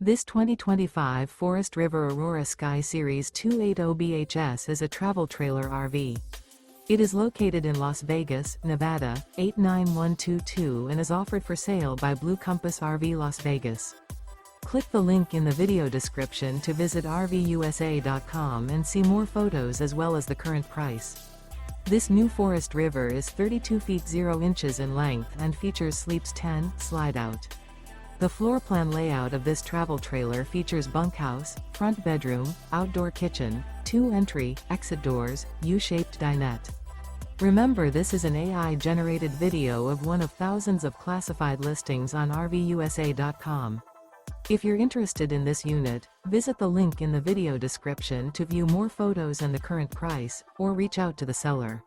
This 2025 Forest River Aurora Sky Series 280BHS is a travel trailer RV. It is located in Las Vegas, Nevada, 89122 and is offered for sale by Blue Compass RV Las Vegas. Click the link in the video description to visit RVUSA.com and see more photos as well as the current price. This new Forest River is 32 feet 0 inches in length and features Sleeps 10 Slideout. The floor plan layout of this travel trailer features bunkhouse, front bedroom, outdoor kitchen, 2 entry, exit doors, U-shaped dinette. Remember, this is an AI-generated video of one of thousands of classified listings on RVUSA.com. If you're interested in this unit, visit the link in the video description to view more photos and the current price, or reach out to the seller.